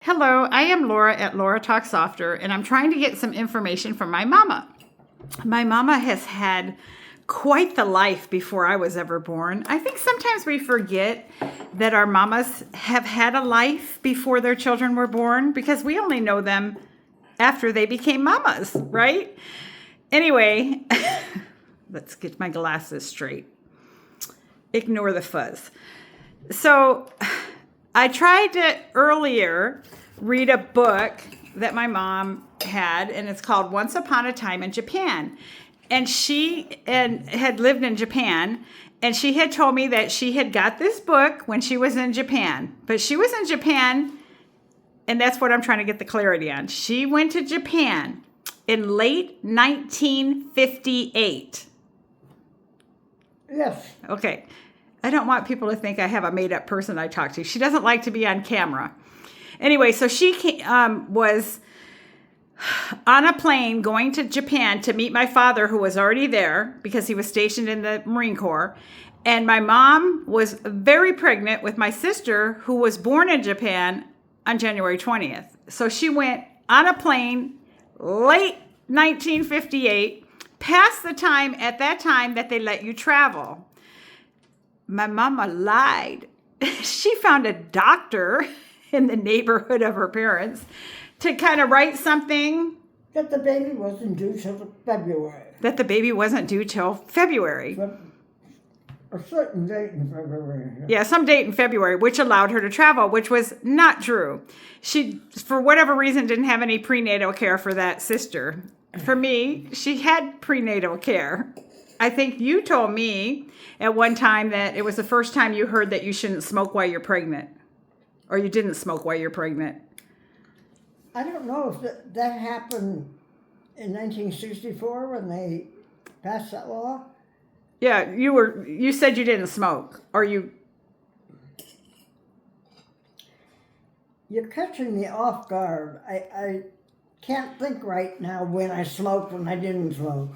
Hello, I am Laura at Laura Talks Softer, and I'm trying to get some information from my mama. My mama has had quite the life before I was ever born. I think sometimes we forget that our mamas have had a life before their children were born because we only know them after they became mamas, right? Anyway, let's get my glasses straight. Ignore the fuzz. So I tried to earlier read a book that my mom had, and it's called Once Upon a Time in Japan. And she had lived in Japan, and she had told me that she had got this book when she was in Japan. But she was in Japan, and that's what I'm trying to get the clarity on. She went to Japan in late 1958. Yes. Okay. I don't want people to think I have a made-up person I talk to. She doesn't like to be on camera. Anyway, so she was on a plane going to Japan to meet my father, who was already there because he was stationed in the Marine Corps. And my mom was very pregnant with my sister, who was born in Japan on January 20th. So she went on a plane late 1958, past the time at that time that they let you travel. My mama lied. She found a doctor in the neighborhood of her parents to kind of write something. That the baby wasn't due till February. That the baby wasn't due till February. But a certain date in February. Yeah, some date in February, which allowed her to travel, which was not true. She, for whatever reason, didn't have any prenatal care for that sister. For me, she had prenatal care. I think you told me at one time that it was the first time you heard that you shouldn't smoke while you're pregnant. Or you didn't smoke while you're pregnant. I don't know if that happened in 1964 when they passed that law. Yeah, you said you didn't smoke. Or you... You're catching me off guard. I can't think right now when I smoked and I didn't smoke.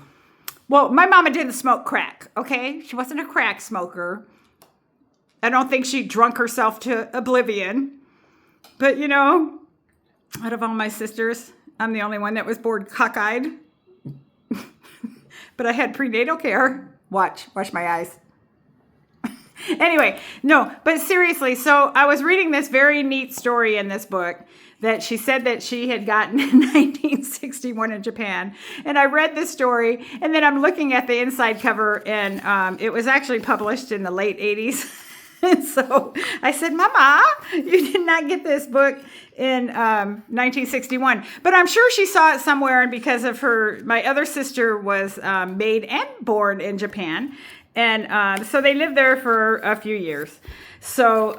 Well, my mama didn't smoke crack, okay? She wasn't a crack smoker. I don't think she drunk herself to oblivion. But, you know, out of all my sisters, I'm the only one that was born cockeyed. But I had prenatal care. Watch my eyes. Anyway, no, but seriously, so I was reading this very neat story in this book that she said that she had gotten in 1961 in Japan. And I read this story, and then I'm looking at the inside cover, and it was actually published in the late 80s. And so I said, Mama, you did not get this book in 1961. But I'm sure she saw it somewhere, and because of my other sister was made and born in Japan. And so they lived there for a few years. So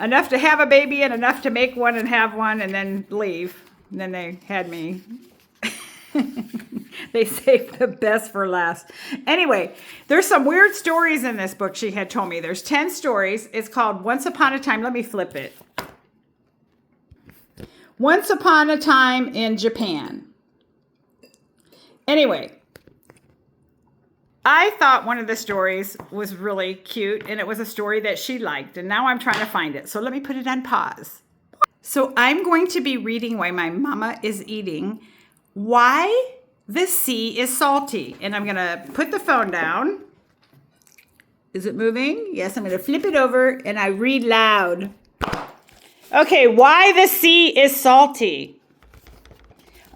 enough to have a baby and enough to make one and have one and then leave. And then they had me. They saved the best for last. Anyway, there's some weird stories in this book she had told me. There's 10 stories. It's called Once Upon a Time. Let me flip it. Once Upon a Time in Japan. Anyway, I thought one of the stories was really cute, and it was a story that she liked, and now I'm trying to find it. So let me put it on pause. So I'm going to be reading while my mama is eating Why the Sea is Salty. And I'm going to put the phone down. Is it moving? Yes, I'm going to flip it over, and I read loud. Okay, Why the Sea is Salty.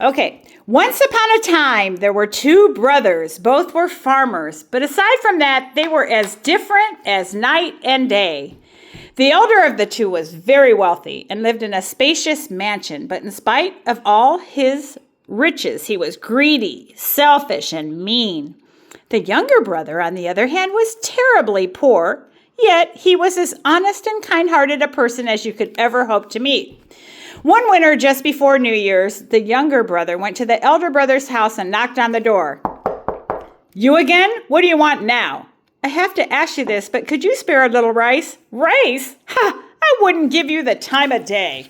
Okay. Once upon a time, there were two brothers. Both were farmers. But aside from that, they were as different as night and day. The elder of the two was very wealthy and lived in a spacious mansion. But in spite of all his riches, he was greedy, selfish, and mean. The younger brother, on the other hand, was terribly poor. Yet he was as honest and kind-hearted a person as you could ever hope to meet. One winter, just before New Year's, the younger brother went to the elder brother's house and knocked on the door. You again? What do you want now? I have to ask you this, but could you spare a little rice? Rice? Ha! I wouldn't give you the time of day.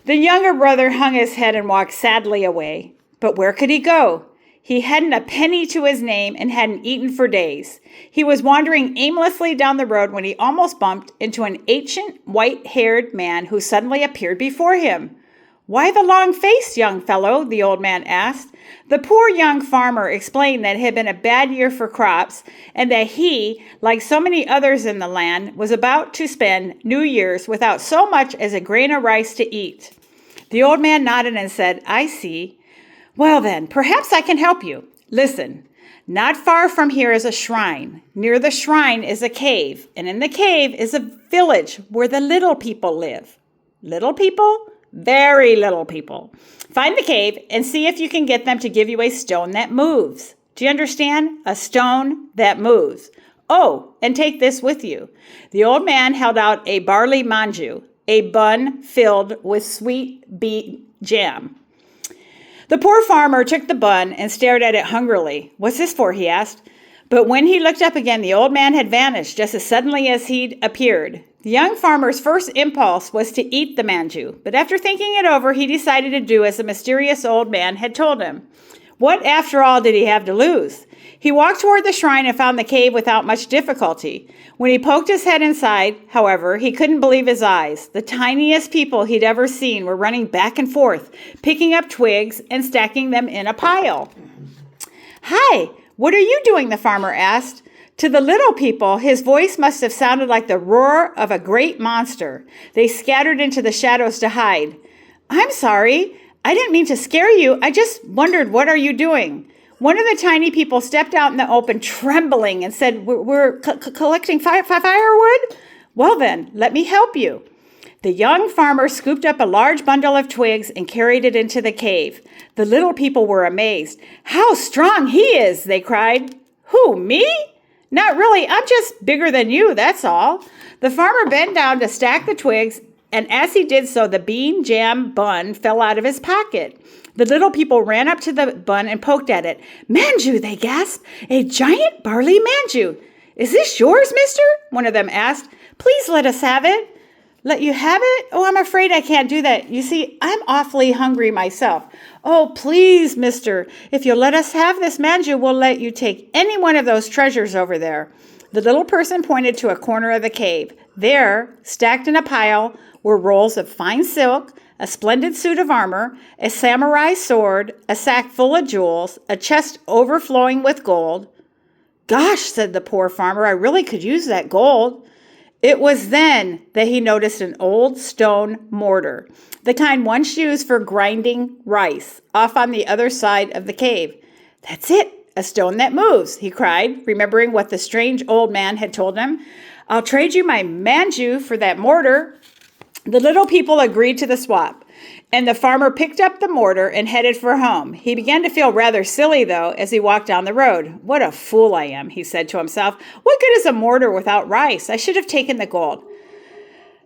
The younger brother hung his head and walked sadly away. But where could he go? He hadn't a penny to his name and hadn't eaten for days. He was wandering aimlessly down the road when he almost bumped into an ancient, white-haired man who suddenly appeared before him. "Why the long face, young fellow?" the old man asked. The poor young farmer explained that it had been a bad year for crops and that he, like so many others in the land, was about to spend New Year's without so much as a grain of rice to eat. The old man nodded and said, "I see. Well then, perhaps I can help you. Listen, not far from here is a shrine. Near the shrine is a cave, and in the cave is a village where the little people live." Little people? Very little people. Find the cave and see if you can get them to give you a stone that moves. Do you understand? A stone that moves. Oh, and take this with you. The old man held out a barley manju, a bun filled with sweet beet jam. The poor farmer took the bun and stared at it hungrily. "What's this for?" he asked. But when he looked up again, the old man had vanished just as suddenly as he'd appeared. The young farmer's first impulse was to eat the manju, but after thinking it over, he decided to do as the mysterious old man had told him. What, after all, did he have to lose? He walked toward the shrine and found the cave without much difficulty. When he poked his head inside, however, he couldn't believe his eyes. The tiniest people he'd ever seen were running back and forth, picking up twigs and stacking them in a pile. "Hi, what are you doing?" the farmer asked. To the little people, his voice must have sounded like the roar of a great monster. They scattered into the shadows to hide. "I'm sorry. I didn't mean to scare you. I just wondered, what are you doing?" One of the tiny people stepped out in the open, trembling, and said, We're collecting firewood? Well then, let me help you." The young farmer scooped up a large bundle of twigs and carried it into the cave. The little people were amazed. "How strong he is!" they cried. "Who, me?" "Not really. I'm just bigger than you, that's all." The farmer bent down to stack the twigs, and as he did so, the bean jam bun fell out of his pocket. The little people ran up to the bun and poked at it. "Manju," they gasped. "A giant barley manju." "Is this yours, mister?" one of them asked. "Please let us have it." "Let you have it? Oh, I'm afraid I can't do that. You see, I'm awfully hungry myself." "Oh, please, mister, if you'll let us have this manju, we'll let you take any one of those treasures over there." The little person pointed to a corner of the cave. There, stacked in a pile, were rolls of fine silk, a splendid suit of armor, a samurai sword, a sack full of jewels, a chest overflowing with gold. "Gosh," said the poor farmer, "I really could use that gold." It was then that he noticed an old stone mortar, the kind once used for grinding rice, off on the other side of the cave. "That's it, a stone that moves," he cried, remembering what the strange old man had told him. "I'll trade you my manju for that mortar." The little people agreed to the swap, and the farmer picked up the mortar and headed for home. He began to feel rather silly, though, as he walked down the road. "What a fool I am," he said to himself. "What good is a mortar without rice? I should have taken the gold."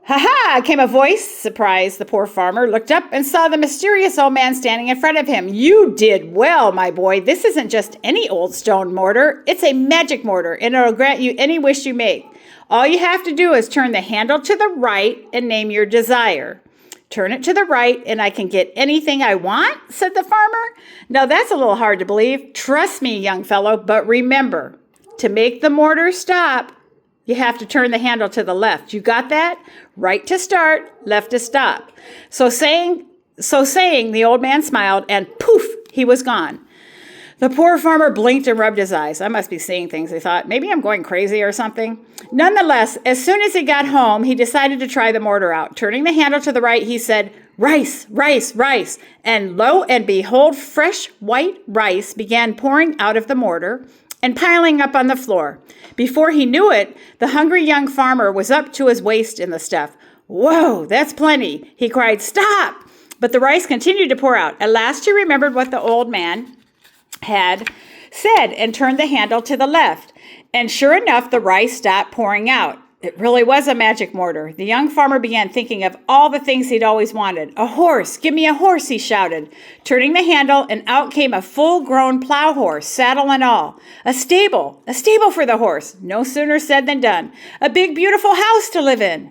"Ha-ha!" came a voice. Surprised, the poor farmer looked up and saw the mysterious old man standing in front of him. "You did well, my boy. This isn't just any old stone mortar. It's a magic mortar, and it'll grant you any wish you make. All you have to do is turn the handle to the right and name your desire." "Turn it to the right and I can get anything I want?" said the farmer. "Now that's a little hard to believe. Trust me, young fellow, but remember, to make the mortar stop, you have to turn the handle to the left. You got that? Right to start, left to stop." So saying, the old man smiled and poof, he was gone. The poor farmer blinked and rubbed his eyes. "I must be seeing things," he thought. "Maybe I'm going crazy or something." Nonetheless, as soon as he got home, he decided to try the mortar out. Turning the handle to the right, he said, "Rice, rice, rice." And lo and behold, fresh white rice began pouring out of the mortar and piling up on the floor. Before he knew it, the hungry young farmer was up to his waist in the stuff. "Whoa, that's plenty," he cried. "Stop!" But the rice continued to pour out. At last he remembered what the old man had said and turned the handle to the left. And sure enough, the rice stopped pouring out. It really was a magic mortar. The young farmer began thinking of all the things he'd always wanted. "A horse! Give me a horse!" he shouted, turning the handle, and out came a full-grown plow horse, saddle and all. A stable for the horse. No sooner said than done. A big, beautiful house to live in.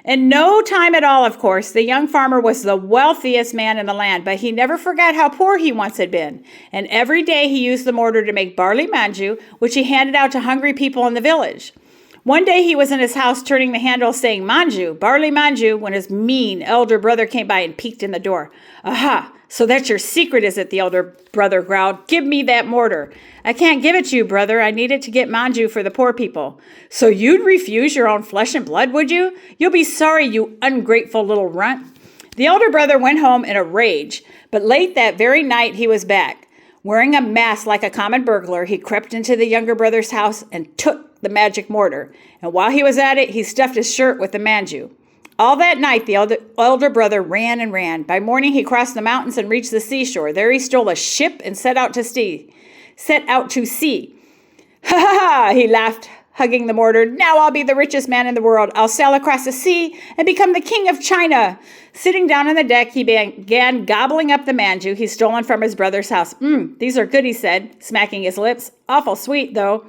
In no time at all, of course, the young farmer was the wealthiest man in the land, but he never forgot how poor he once had been. And every day he used the mortar to make barley manju, which he handed out to hungry people in the village. One day he was in his house turning the handle saying manju, barley manju, when his mean elder brother came by and peeked in the door. Aha, so that's your secret, is it? The elder brother growled. Give me that mortar. I can't give it to you, brother. I need it to get manju for the poor people. So you'd refuse your own flesh and blood, would you? You'll be sorry, you ungrateful little runt. The elder brother went home in a rage, but late that very night he was back. Wearing a mask like a common burglar, he crept into the younger brother's house and took the magic mortar. And while he was at it, he stuffed his shirt with the manju. All that night, the elder brother ran and ran. By morning, he crossed the mountains and reached the seashore. There he stole a ship and set out to sea. Ha ha ha, he laughed, hugging the mortar. Now I'll be the richest man in the world. I'll sail across the sea and become the king of China. Sitting down on the deck, he began gobbling up the manju he'd stolen from his brother's house. These are good, he said, smacking his lips. Awful sweet, though.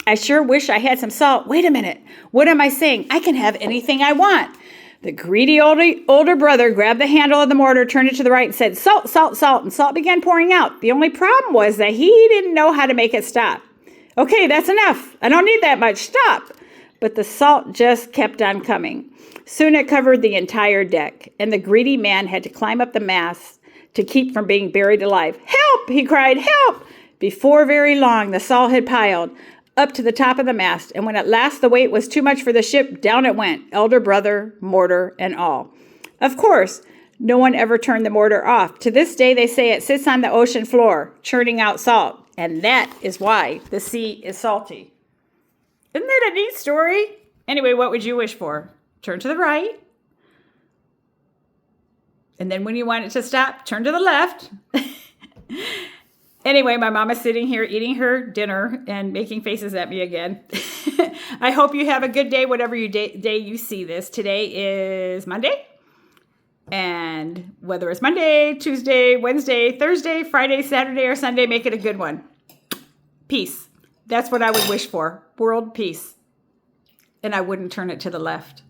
I sure wish I had some salt. Wait a minute. What am I saying? I can have anything I want. The greedy older brother grabbed the handle of the mortar, turned it to the right, and said, salt, salt, salt, and salt began pouring out. The only problem was that he didn't know how to make it stop. Okay, that's enough. I don't need that much. Stop. But the salt just kept on coming. Soon it covered the entire deck, and the greedy man had to climb up the mast to keep from being buried alive. Help! He cried, help! Before very long, the salt had piled up to the top of the mast, and when at last the weight was too much for the ship, down it went, elder brother, mortar, and all. Of course, no one ever turned the mortar off. To this day, they say it sits on the ocean floor, churning out salt, and that is why the sea is salty. Isn't that a neat story? Anyway, what would you wish for? Turn to the right. And then when you want it to stop, turn to the left. Anyway, my mom is sitting here eating her dinner and making faces at me again. I hope you have a good day, whatever day you see this. Today is Monday. And whether it's Monday, Tuesday, Wednesday, Thursday, Friday, Saturday, or Sunday, make it a good one. Peace. That's what I would wish for. World peace. And I wouldn't turn it to the left.